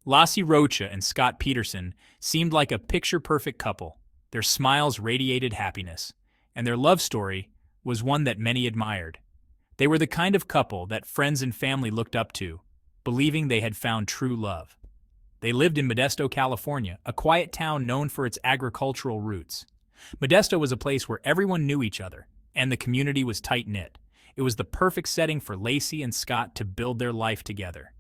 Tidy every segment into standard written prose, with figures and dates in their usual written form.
Laci Rocha and Scott Peterson seemed like a picture-perfect couple. Their smiles radiated happiness, and their love story was one that many admired. They were the kind of couple that friends and family looked up to, believing they had found true love. They lived in Modesto, California, a quiet town known for its agricultural roots. Modesto was a place where everyone knew each other, and the community was tight-knit. It was the perfect setting for Laci and Scott to build their life together.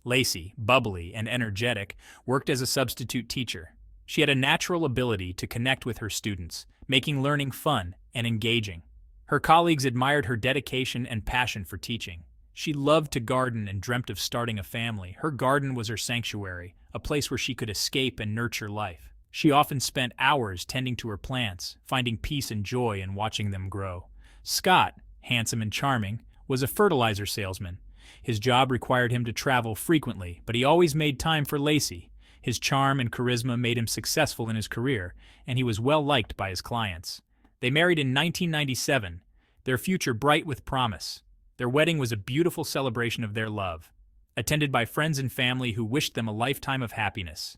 Laci, bubbly and energetic, worked as a substitute teacher. She had a natural ability to connect with her students, making learning fun and engaging. Her colleagues admired her dedication and passion for teaching. She loved to garden and dreamt of starting a family. Her garden was her sanctuary, a place where she could escape and nurture life. She often spent hours tending to her plants, finding peace and joy in watching them grow. Scott, handsome and charming, was a fertilizer salesman. His job required him to travel frequently, but he always made time for Laci. His charm and charisma made him successful in his career, and he was well liked by his clients. They married in 1997, their future bright with promise. Their wedding was a beautiful celebration of their love, attended by friends and family who wished them a lifetime of happiness.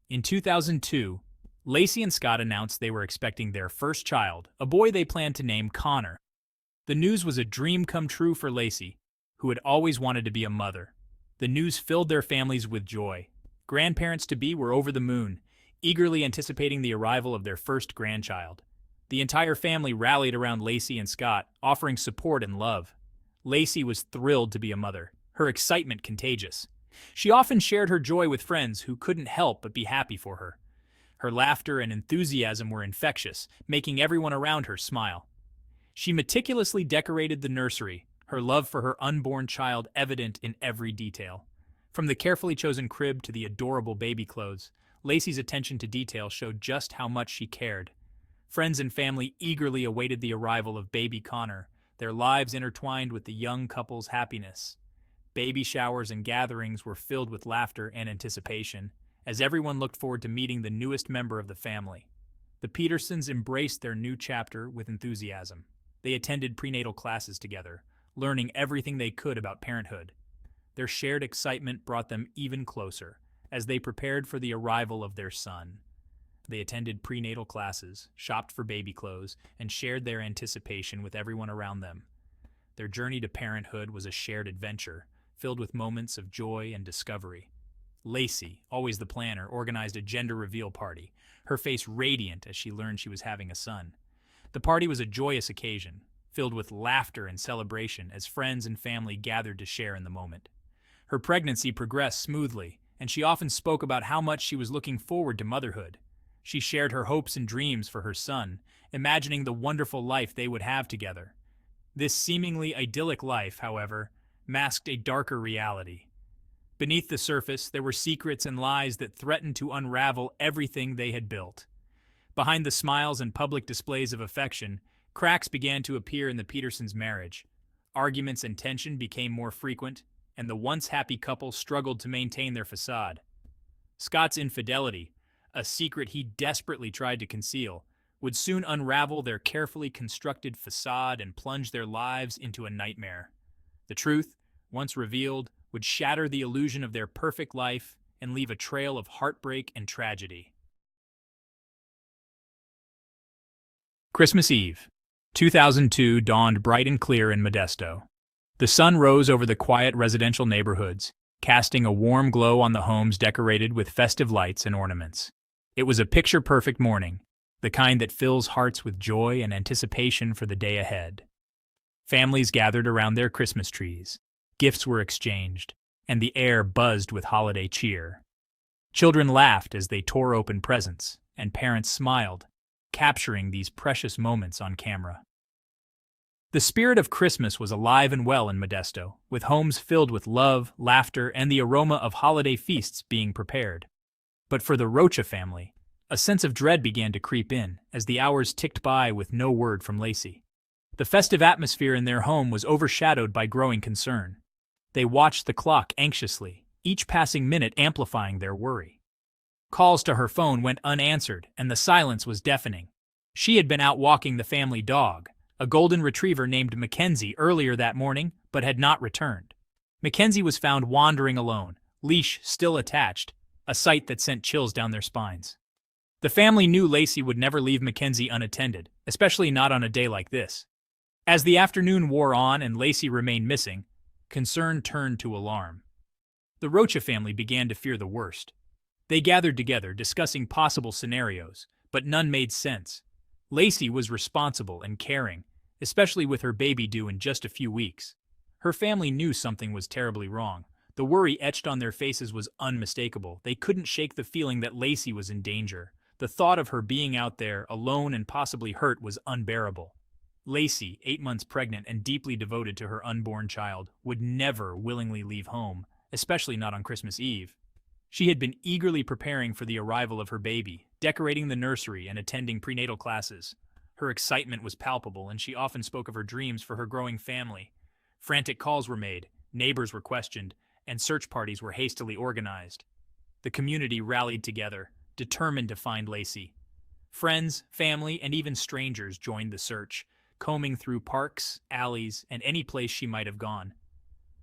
In 2002, Laci and Scott announced they were expecting their first child, a boy they planned to name Connor. The news was a dream come true for Laci, who had always wanted to be a mother. The news filled their families with joy. Grandparents-to-be were over the moon, eagerly anticipating the arrival of their first grandchild. The entire family rallied around Laci and Scott, offering support and love. Laci was thrilled to be a mother, her excitement contagious. She often shared her joy with friends who couldn't help but be happy for her. Her laughter and enthusiasm were infectious, making everyone around her smile. She meticulously decorated the nursery, her love for her unborn child evident in every detail. From the carefully chosen crib to the adorable baby clothes, Laci's attention to detail showed just how much she cared. Friends and family eagerly awaited the arrival of baby Connor, their lives intertwined with the young couple's happiness. Baby showers and gatherings were filled with laughter and anticipation, as everyone looked forward to meeting the newest member of the family. The Petersons embraced their new chapter with enthusiasm. They attended prenatal classes together, learning everything they could about parenthood. Their shared excitement brought them even closer as they prepared for the arrival of their son. They attended prenatal classes, shopped for baby clothes, and shared their anticipation with everyone around them. Their journey to parenthood was a shared adventure, filled with moments of joy and discovery. Laci, always the planner, organized a gender reveal party, her face radiant as she learned she was having a son. The party was a joyous occasion, filled with laughter and celebration as friends and family gathered to share in the moment. Her pregnancy progressed smoothly, and she often spoke about how much she was looking forward to motherhood. She shared her hopes and dreams for her son, imagining the wonderful life they would have together. This seemingly idyllic life, however, masked a darker reality. Beneath the surface, there were secrets and lies that threatened to unravel everything they had built. Behind the smiles and public displays of affection, cracks began to appear in the Petersons' marriage. Arguments and tension became more frequent, and the once happy couple struggled to maintain their facade. Scott's infidelity, a secret he desperately tried to conceal, would soon unravel their carefully constructed facade and plunge their lives into a nightmare. The truth, once revealed, would shatter the illusion of their perfect life and leave a trail of heartbreak and tragedy. Christmas Eve, 2002 dawned bright and clear in Modesto. The sun rose over the quiet residential neighborhoods, casting a warm glow on the homes decorated with festive lights and ornaments. It was a picture-perfect morning, the kind that fills hearts with joy and anticipation for the day ahead. Families gathered around their Christmas trees, gifts were exchanged, and the air buzzed with holiday cheer. Children laughed as they tore open presents, and parents smiled, capturing these precious moments on camera. The spirit of Christmas was alive and well in Modesto, with homes filled with love, laughter, and the aroma of holiday feasts being prepared. But for the Rocha family, a sense of dread began to creep in as the hours ticked by with no word from Laci. The festive atmosphere in their home was overshadowed by growing concern. They watched the clock anxiously, each passing minute amplifying their worry. Calls to her phone went unanswered, and the silence was deafening. She had been out walking the family dog, a golden retriever named Mackenzie, earlier that morning, but had not returned. Mackenzie was found wandering alone, leash still attached, a sight that sent chills down their spines. The family knew Laci would never leave Mackenzie unattended, especially not on a day like this. As the afternoon wore on and Laci remained missing, concern turned to alarm. The Rocha family began to fear the worst. They gathered together, discussing possible scenarios, but none made sense. Laci was responsible and caring, especially with her baby due in just a few weeks. Her family knew something was terribly wrong. The worry etched on their faces was unmistakable. They couldn't shake the feeling that Laci was in danger. The thought of her being out there, alone and possibly hurt, was unbearable. Laci, 8 months pregnant and deeply devoted to her unborn child, would never willingly leave home, especially not on Christmas Eve. She had been eagerly preparing for the arrival of her baby, decorating the nursery and attending prenatal classes. Her excitement was palpable, and she often spoke of her dreams for her growing family. Frantic calls were made, neighbors were questioned, and search parties were hastily organized. The community rallied together, determined to find Laci. Friends, family, and even strangers joined the search, combing through parks, alleys, and any place she might have gone.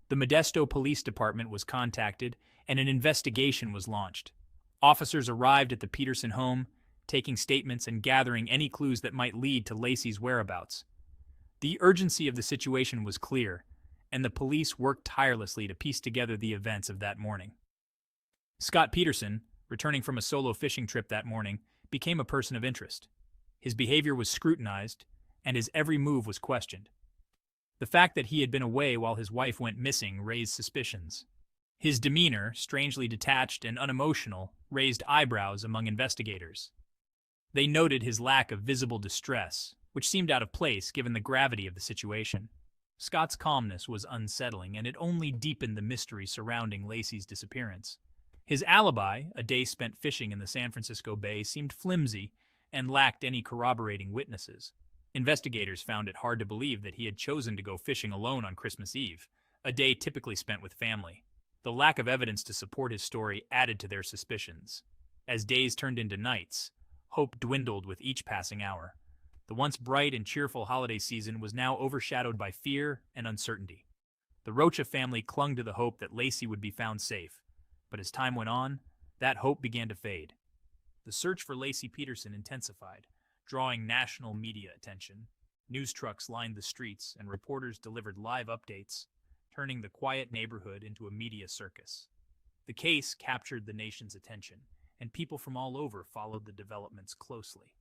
The Modesto Police Department was contacted, and an investigation was launched. Officers arrived at the Peterson home, taking statements and gathering any clues that might lead to Laci's whereabouts. The urgency of the situation was clear, and the police worked tirelessly to piece together the events of that morning. Scott Peterson, returning from a solo fishing trip that morning, became a person of interest. His behavior was scrutinized, and his every move was questioned. The fact that he had been away while his wife went missing raised suspicions. His demeanor, strangely detached and unemotional, raised eyebrows among investigators. They noted his lack of visible distress, which seemed out of place given the gravity of the situation. Scott's calmness was unsettling, and it only deepened the mystery surrounding Laci's disappearance. His alibi, a day spent fishing in the San Francisco Bay, seemed flimsy and lacked any corroborating witnesses. Investigators found it hard to believe that he had chosen to go fishing alone on Christmas Eve, a day typically spent with family. The lack of evidence to support his story added to their suspicions. As days turned into nights, hope dwindled with each passing hour. The once bright and cheerful holiday season was now overshadowed by fear and uncertainty. The Rocha family clung to the hope that Laci would be found safe, but as time went on, that hope began to fade. The search for Laci Peterson intensified, drawing national media attention. News trucks lined the streets, and reporters delivered live updates, turning the quiet neighborhood into a media circus. The case captured the nation's attention, and people from all over followed the developments closely.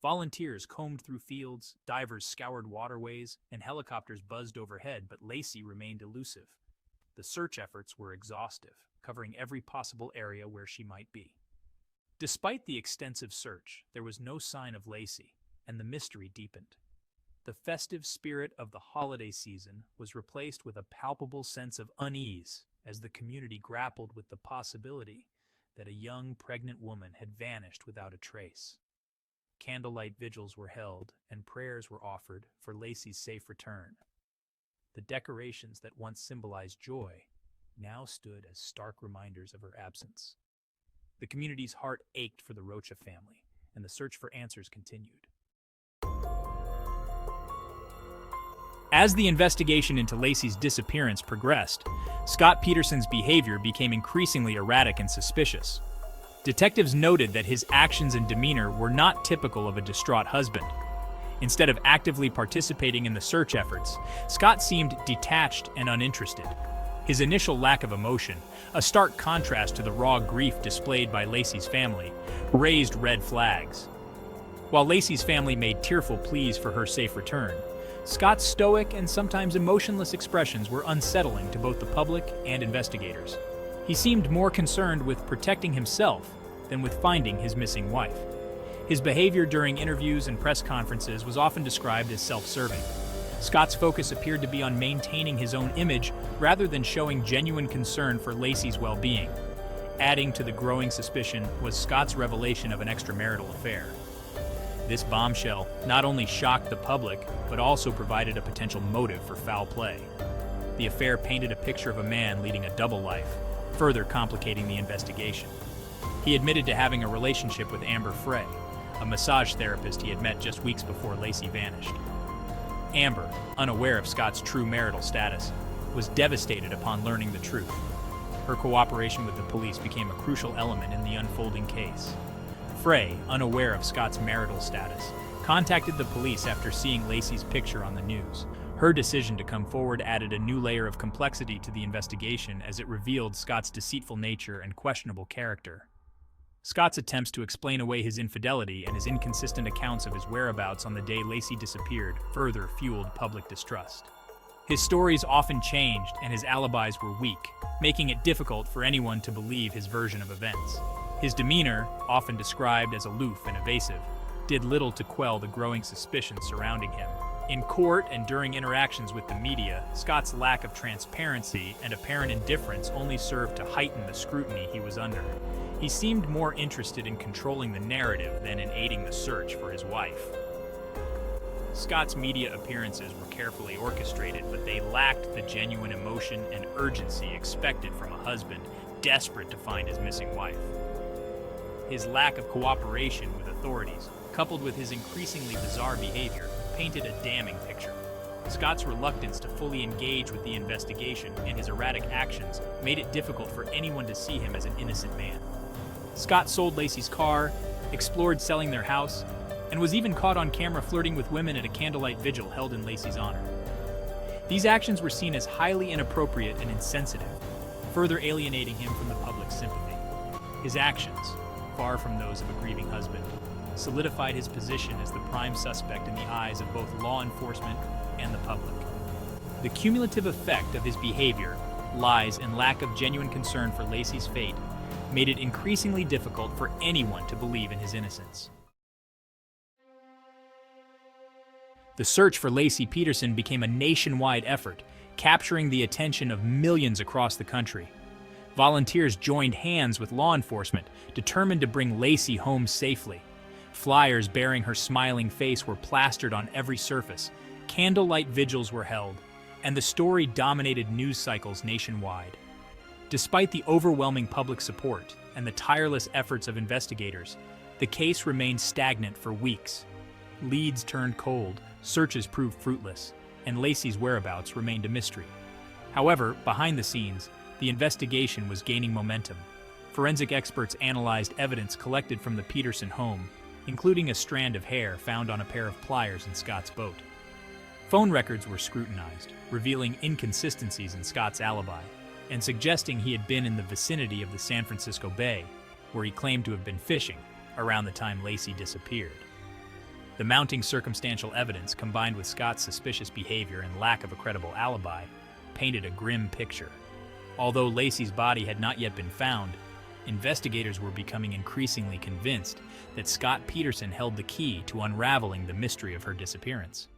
Volunteers combed through fields, divers scoured waterways, and helicopters buzzed overhead, but Laci remained elusive. The search efforts were exhaustive, covering every possible area where she might be. Despite the extensive search, there was no sign of Laci, and the mystery deepened. The festive spirit of the holiday season was replaced with a palpable sense of unease as the community grappled with the possibility that a young pregnant woman had vanished without a trace. Candlelight vigils were held, and prayers were offered for Laci's safe return. The decorations that once symbolized joy now stood as stark reminders of her absence. The community's heart ached for the Rocha family, and the search for answers continued. As the investigation into Laci's disappearance progressed, Scott Peterson's behavior became increasingly erratic and suspicious. Detectives noted that his actions and demeanor were not typical of a distraught husband. Instead of actively participating in the search efforts, Scott seemed detached and uninterested. His initial lack of emotion, a stark contrast to the raw grief displayed by Laci's family, raised red flags. While Laci's family made tearful pleas for her safe return, Scott's stoic and sometimes emotionless expressions were unsettling to both the public and investigators. He seemed more concerned with protecting himself than with finding his missing wife. His behavior during interviews and press conferences was often described as self-serving. Scott's focus appeared to be on maintaining his own image rather than showing genuine concern for Laci's well-being. Adding to the growing suspicion was Scott's revelation of an extramarital affair. This bombshell not only shocked the public, but also provided a potential motive for foul play. The affair painted a picture of a man leading a double life, further complicating the investigation. He admitted to having a relationship with Amber Frey, a massage therapist he had met just weeks before Laci vanished. Amber, unaware of Scott's true marital status, was devastated upon learning the truth. her cooperation with the police became a crucial element in the unfolding case. Frey, unaware of Scott's marital status, contacted the police after seeing Laci's picture on the news. Her decision to come forward added a new layer of complexity to the investigation as it revealed Scott's deceitful nature and questionable character. Scott's attempts to explain away his infidelity and his inconsistent accounts of his whereabouts on the day Laci disappeared further fueled public distrust. His stories often changed and his alibis were weak, making it difficult for anyone to believe his version of events. His demeanor, often described as aloof and evasive, did little to quell the growing suspicion surrounding him. In court and during interactions with the media, Scott's lack of transparency and apparent indifference only served to heighten the scrutiny he was under. He seemed more interested in controlling the narrative than in aiding the search for his wife. Scott's media appearances were carefully orchestrated, but they lacked the genuine emotion and urgency expected from a husband desperate to find his missing wife. His lack of cooperation with authorities, coupled with his increasingly bizarre behavior, painted a damning picture. Scott's reluctance to fully engage with the investigation and his erratic actions made it difficult for anyone to see him as an innocent man. Scott sold Laci's car, explored selling their house, and was even caught on camera flirting with women at a candlelight vigil held in Laci's honor. These actions were seen as highly inappropriate and insensitive, further alienating him from the public's sympathy. His actions, far from those of a grieving husband, solidified his position as the prime suspect in the eyes of both law enforcement and the public. The cumulative effect of his behavior, lies, and lack of genuine concern for Laci's fate made it increasingly difficult for anyone to believe in his innocence. The search for Laci Peterson became a nationwide effort, capturing the attention of millions across the country. Volunteers joined hands with law enforcement, determined to bring Laci home safely. Flyers bearing her smiling face were plastered on every surface, candlelight vigils were held, and the story dominated news cycles nationwide. Despite the overwhelming public support and the tireless efforts of investigators, the case remained stagnant for weeks. Leads turned cold, searches proved fruitless, and Laci's whereabouts remained a mystery. However, behind the scenes, the investigation was gaining momentum. Forensic experts analyzed evidence collected from the Peterson home, including a strand of hair found on a pair of pliers in Scott's boat. Phone records were scrutinized, revealing inconsistencies in Scott's alibi, and suggesting he had been in the vicinity of the San Francisco Bay, where he claimed to have been fishing around the time Laci disappeared. The mounting circumstantial evidence, combined with Scott's suspicious behavior and lack of a credible alibi, painted a grim picture. Although Laci's body had not yet been found, investigators were becoming increasingly convinced that Scott Peterson held the key to unraveling the mystery of her disappearance.